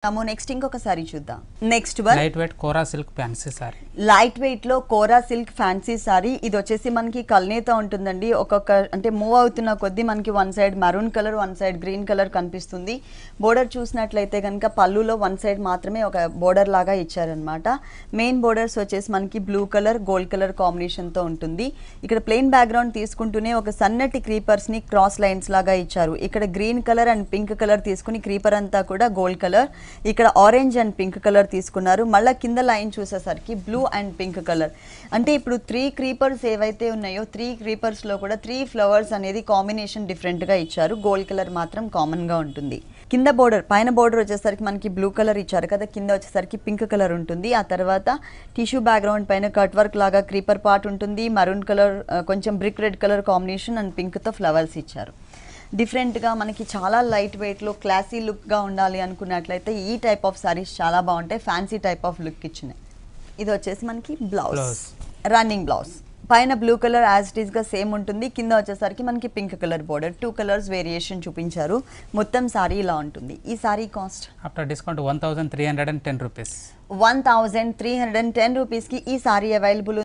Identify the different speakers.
Speaker 1: Next ఇంకొక సారీ చూద్దాం. Next one
Speaker 2: light weight Kora silk fancy sari.
Speaker 1: Light weight లో కోరా సిల్క్ ఫ్యాన్సీ సారీ. ఇది వచ్చేసి మనకి కల్నేత ఉంటుందండి. ఒక్కొక్క అంటే మూవ్ అవుతున్న కొద్దీ మనకి one side maroon colour, one side green colour కనిపిస్తుంది. బోర్డర్ చూసినట్లయితే కనుక పళ్ళులో వన్ సైడ్ మాత్రమే ఒక బోర్డర్ లాగా ఇచ్చారనమాట. మెయిన్ బోర్డర్స్ వచ్చేసి మనకి blue colour, gold colour combination తో ఉంటుంది. ఇక్కడ ప్లెయిన్ బ్యాక్గ్రౌండ్ తీసుకుంటూనే ఒక సన్నటి క్రీపర్స్ ని క్రాస్ లైన్స్ లాగా ఇచ్చారు. ఇక్కడ green colour and pink colour తీసుకుని క్రీపర్ అంతా కూడా గోల్డ్ కలర్, ఇక్కడ ఆరెంజ్ అండ్ పింక్ కలర్ తీసుకున్నారు. మళ్ళీ కింద లైన్ చూసేసరికి బ్లూ అండ్ పింక్ కలర్. అంటే ఇప్పుడు 3 క్రీపర్స్ ఏవైతే ఉన్నాయో 3 క్రీపర్స్ లో కూడా 3 ఫ్లవర్స్ అనేది కాంబినేషన్ డిఫరెంట్ గా ఇచ్చారు. గోల్డ్ కలర్ మాత్రం కామన్ గా ఉంటుంది. కింద బోర్డర్, పైన బోర్డర్ వచ్చేసరికి మనకి బ్లూ కలర్ ఇచ్చారు కదా, కింద వచ్చేసరికి పింక్ కలర్ ఉంటుంది. ఆ తర్వాత టిష్యూ బ్యాక్గ్రౌండ్ పైన కట్ వర్క్ లాగా క్రీపర్ పార్ట్ ఉంటుంది. మరూన్ కలర్, కొంచెం brick red colour combination and pink తో ఫ్లవర్స్ ఇచ్చారు. డిఫరెంట్గా మనకి చాలా లైట్ వెయిట్లో క్లాసీ లుక్గా ఉండాలి అనుకున్నట్లయితే ఈ టైప్ ఆఫ్ సారీస్ చాలా బాగుంటాయి. ఫ్యాన్సీ టైప్ ఆఫ్ లుక్ ఇచ్చినాయి. ఇది వచ్చేసి మనకి బ్లౌజ్, రన్నింగ్ బ్లౌజ్. పైన blue colour as it is same ఉంటుంది. కింద వచ్చేసరికి మనకి pink colour border, 2 colours variation చూపించారు. మొత్తం సారీ ఇలా ఉంటుంది. ఈ sari cost
Speaker 2: after discount 1310 rupees.
Speaker 1: 1310 రూపీస్కి ఈ సారీ అవైలబుల్.